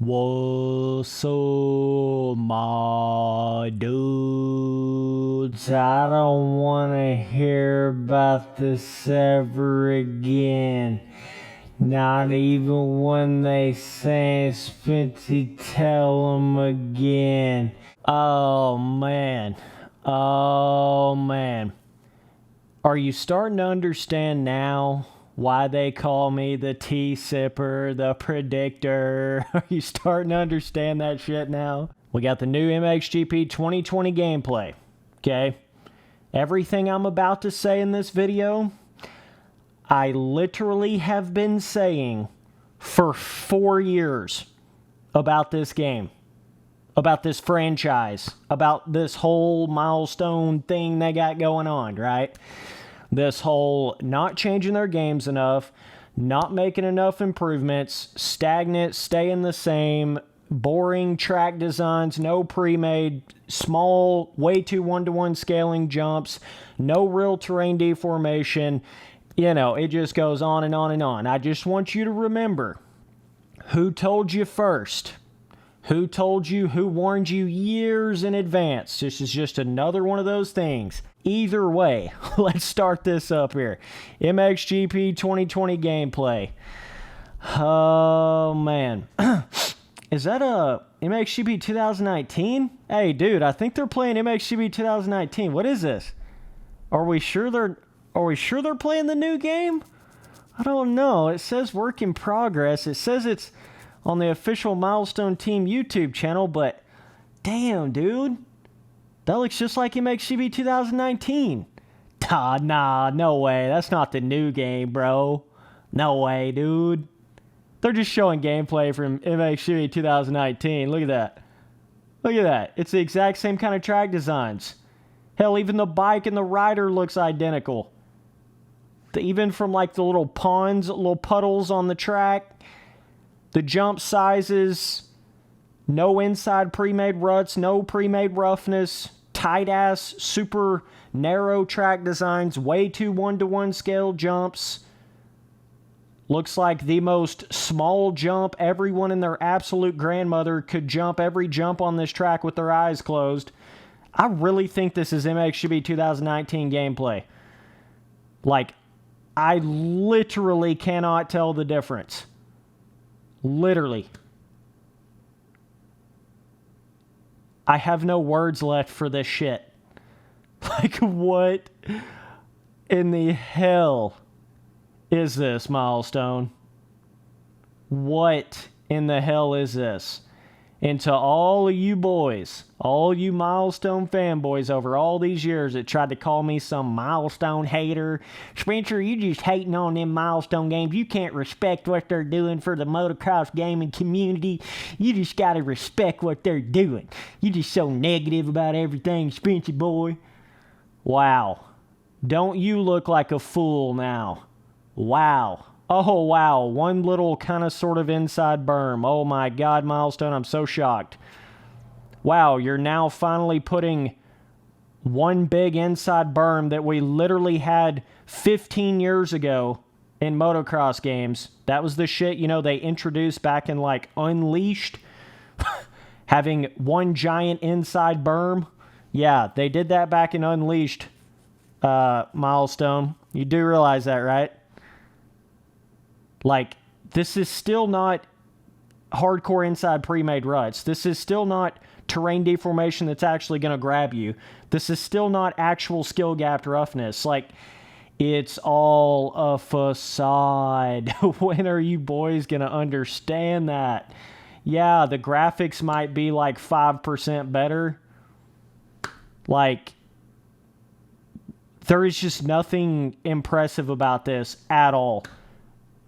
What's up, my dudes? I don't want to hear about this ever again. Not even when they say it's Spency, tell them again. Oh, man. Oh, man. Are you starting to understand now why they call me the tea sipper, the predictor? Are you starting to understand that shit now? We got the new MXGP 2020 gameplay, okay? Everything I'm about to say in this video, I literally have been saying for 4 years about this game, about this franchise, about this whole milestone thing they got going on, right? This whole not changing their games enough, not making enough improvements, stagnant, staying the same, boring track designs, no pre-made, small, way too one-to-one scaling jumps, no real terrain deformation. You know, it just goes on and on and on. I just want you to remember who told you first. Who told you, who warned you years in advance. This is just another one of those things. Either way, let's start this up here. MXGP 2020 gameplay. Oh, man. Is that a MXGP 2019? Hey, dude, I think they're playing MXGP 2019. What is this? Are we sure they're playing the new game? I don't know. It says work in progress. It says it's on the official Milestone Team YouTube channel, but damn, dude. That looks just like MXGP 2019. Nah, no way. That's not the new game, bro. No way, dude. They're just showing gameplay from MXGP 2019. Look at that. Look at that. It's the exact same kind of track designs. Hell, even the bike and the rider looks identical. Even from like the little ponds, little puddles on the track. The jump sizes, no inside pre-made ruts, no pre-made roughness, tight-ass, super narrow track designs, way too one-to-one scale jumps. Looks like the most small jump everyone and their absolute grandmother could jump every jump on this track with their eyes closed. I really think this is MXGP 2019 gameplay. Like, I literally cannot tell the difference. Literally. I have no words left for this shit. Like, what in the hell is this, Milestone? What in the hell is this? And to all of you boys, all you Milestone fanboys over all these years that tried to call me some Milestone hater, Spencer, you just hating on them Milestone games. You can't respect what they're doing for the motocross gaming community. You just gotta respect what they're doing. You just so negative about everything, Spencer boy. Wow. Don't you look like a fool now? Wow. Oh, wow. One little kind of sort of inside berm. Oh, my God, Milestone. I'm so shocked. Wow, you're now finally putting one big inside berm that we literally had 15 years ago in motocross games. That was the shit, you know, they introduced back in, like, Unleashed. Having one giant inside berm. Yeah, they did that back in Unleashed, Milestone. You do realize that, right? Like, this is still not hardcore inside pre-made ruts. This is still not terrain deformation that's actually going to grab you. This is still not actual skill gapped roughness. Like, it's all a facade. When are you boys going to understand that? Yeah, the graphics might be like 5% better. Like, there is just nothing impressive about this at all.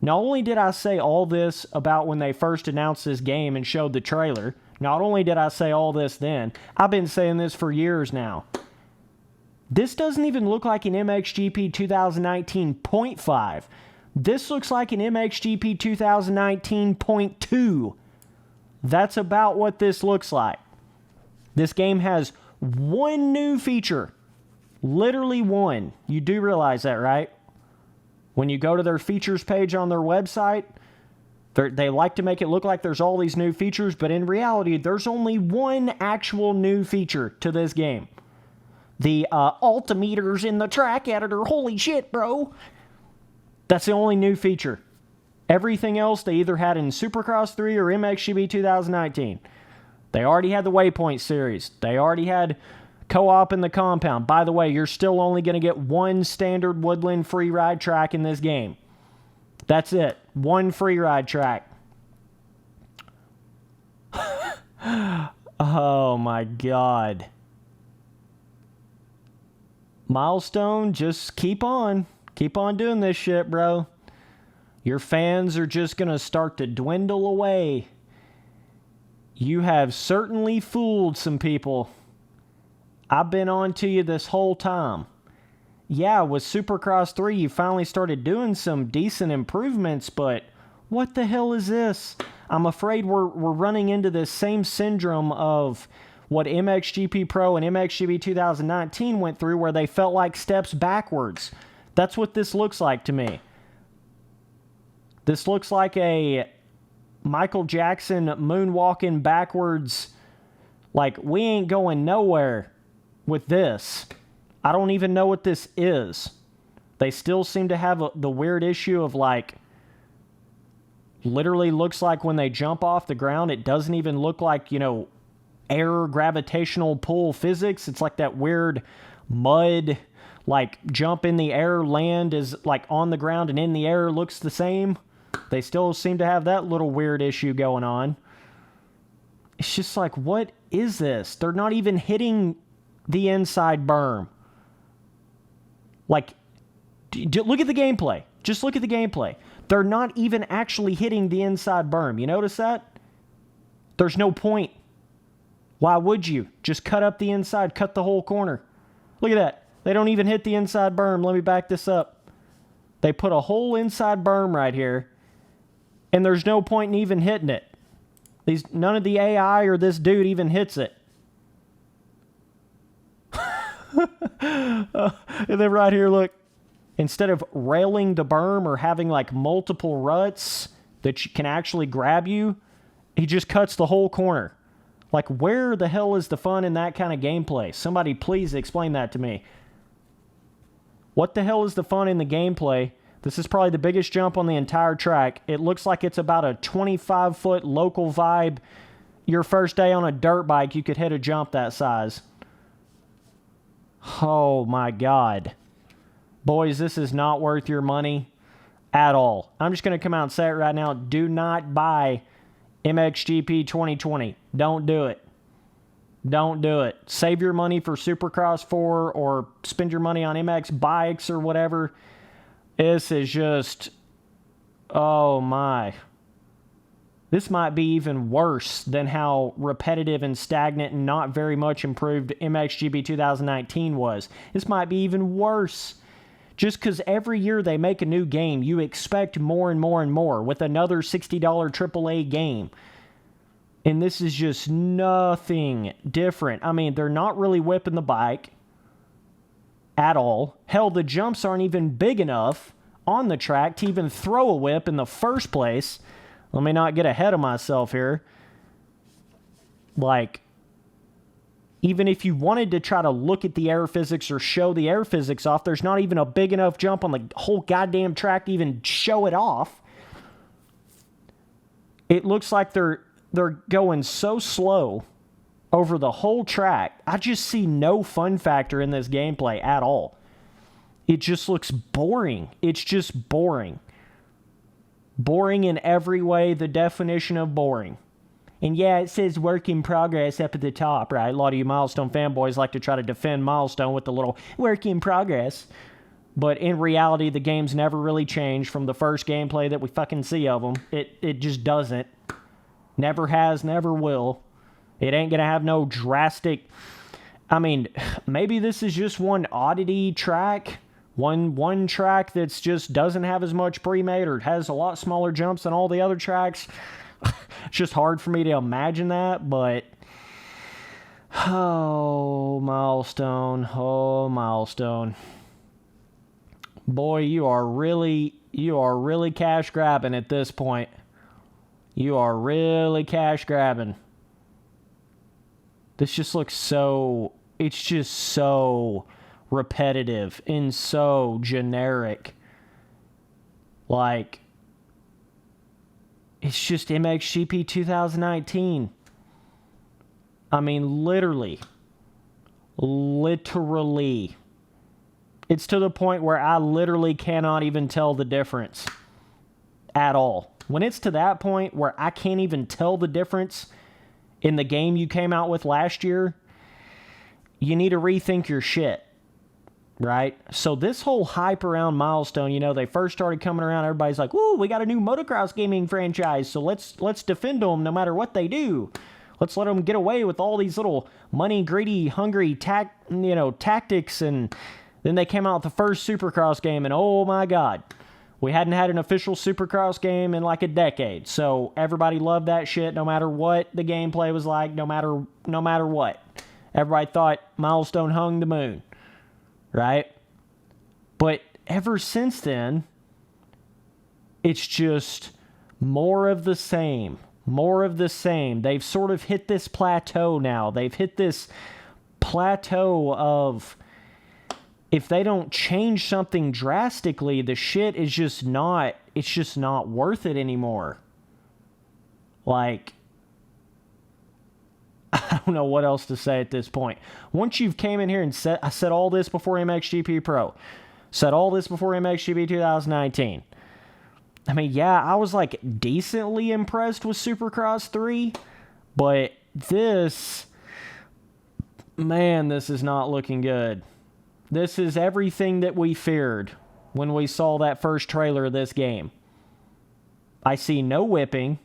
Not only did I say all this about when they first announced this game and showed the trailer, not only did I say all this then, I've been saying this for years now. This doesn't even look like an MXGP 2019.5. This looks like an MXGP 2019.2. That's about what this looks like. This game has one new feature. Literally one. You do realize that, right? When you go to their features page on their website, They like to make it look like there's all these new features, but in reality, there's only one actual new feature to this game. The altimeters in the track editor. Holy shit, bro. That's the only new feature. Everything else they either had in Supercross 3 or MXGP 2019. They already had the Waypoint series. They already had co-op in the compound. By the way, you're still only going to get one standard Woodland free ride track in this game. That's it. One free ride track. Oh my God. Milestone, just keep on. Keep on doing this shit, bro. Your fans are just going to start to dwindle away. You have certainly fooled some people. I've been on to you this whole time. Yeah, with Supercross 3, you finally started doing some decent improvements, but what the hell is this? I'm afraid we're running into this same syndrome of what MXGP Pro and MXGP 2019 went through, where they felt like steps backwards. That's what this looks like to me. This looks like a Michael Jackson moonwalking backwards. Like, we ain't going nowhere with this. I don't even know what this is. They still seem to have the weird issue of, like, literally looks like when they jump off the ground, it doesn't even look like, you know, air gravitational pull physics. It's like that weird mud, like, jump in the air, land is, like, on the ground and in the air looks the same. They still seem to have that little weird issue going on. It's just like, what is this? They're not even hitting the inside berm. Like, look at the gameplay. Just look at the gameplay. They're not even actually hitting the inside berm. You notice that? There's no point. Why would you? Just cut up the inside, cut the whole corner. Look at that. They don't even hit the inside berm. Let me back this up. They put a whole inside berm right here, and there's no point in even hitting it. None of the AI or this dude even hits it. And then right here, look. Instead of railing the berm or having like multiple ruts that can actually grab you, he just cuts the whole corner. Like, where the hell is the fun in that kind of gameplay? Somebody please explain that to me. What the hell is the fun in the gameplay? This is probably the biggest jump on the entire track. It looks like it's about a 25-foot local vibe. Your first day on a dirt bike, you could hit a jump that size. Oh my God. Boys, this is not worth your money at all. I'm just going to come out and say it right now. Do not buy MXGP 2020. Don't do it. Don't do it. Save your money for Supercross 4 or spend your money on MX bikes or whatever. This is just, oh my. This might be even worse than how repetitive and stagnant and not very much improved MXGP 2019 was. This might be even worse. Just because every year they make a new game, you expect more and more and more with another $60 AAA game. And this is just nothing different. I mean, they're not really whipping the bike at all. Hell, the jumps aren't even big enough on the track to even throw a whip in the first place. Let me not get ahead of myself here. Like, even if you wanted to try to look at the air physics or show the air physics off, there's not even a big enough jump on the whole goddamn track to even show it off. It looks like they're going so slow over the whole track. I just see no fun factor in this gameplay at all. It just looks boring. It's just boring. Boring in every way, the definition of boring. And yeah, it says work in progress up at the top, right? A lot of you Milestone fanboys like to try to defend Milestone with the little work in progress. But in reality, the game's never really changed from the first gameplay that we fucking see of them. It just doesn't. Never has, never will. It ain't gonna have no drastic... I mean, maybe this is just one oddity track. One track that's just doesn't have as much pre-made or has a lot smaller jumps than all the other tracks. It's just hard for me to imagine that, but... Oh, Milestone. Oh, Milestone. Boy, you are really cash grabbing at this point. You are really cash grabbing. This just looks so... It's just so repetitive and so generic. Like, it's just MXGP 2019. I mean, literally. Literally. It's to the point where I literally cannot even tell the difference at all. When it's to that point where I can't even tell the difference in the game you came out with last year, you need to rethink your shit, right? So this whole hype around Milestone, you know, they first started coming around, everybody's like, "Ooh, we got a new motocross gaming franchise, so let's defend them no matter what they do. Let's let them get away with all these little money greedy, hungry tactics." And then they came out with the first Supercross game, and oh my God, we hadn't had an official Supercross game in like a decade. So everybody loved that shit, no matter what the gameplay was like, no matter what. Everybody thought Milestone hung the moon, right? But ever since then, it's just more of the same. More of the same. They've sort of hit this plateau now. They've hit this plateau of, if they don't change something drastically, the shit is just not, it's just not worth it anymore. Like, I don't know what else to say at this point. Once you've came in here and said, I said all this before MXGP Pro, said all this before MXGP 2019. I mean, yeah, I was like decently impressed with Supercross 3, but this, man, this is not looking good. This is everything that we feared when we saw that first trailer of this game. I see no whipping.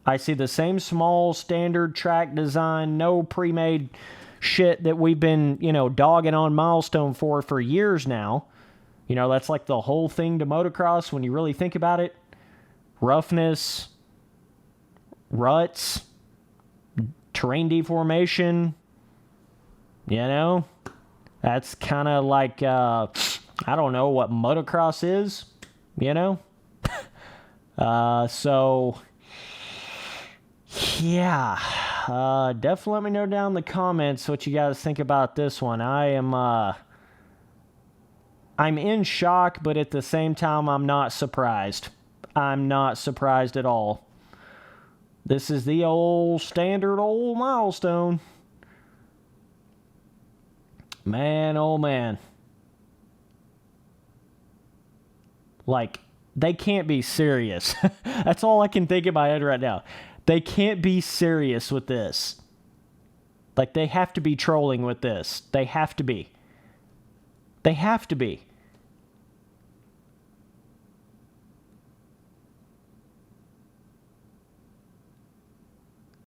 I see the same small standard track design, no pre-made shit that we've been, dogging on Milestone for years now. You know, that's like the whole thing to motocross when you really think about it. Roughness, ruts, terrain deformation, that's kind of like, I don't know what motocross is, so, yeah, definitely let me know down in the comments what you guys think about this one. I'm in shock, but at the same time, I'm not surprised. I'm not surprised at all. This is the old standard old Milestone. Man, oh man. Like, they can't be serious. That's all I can think in my head right now. They can't be serious with this. Like, they have to be trolling with this. They have to be. They have to be.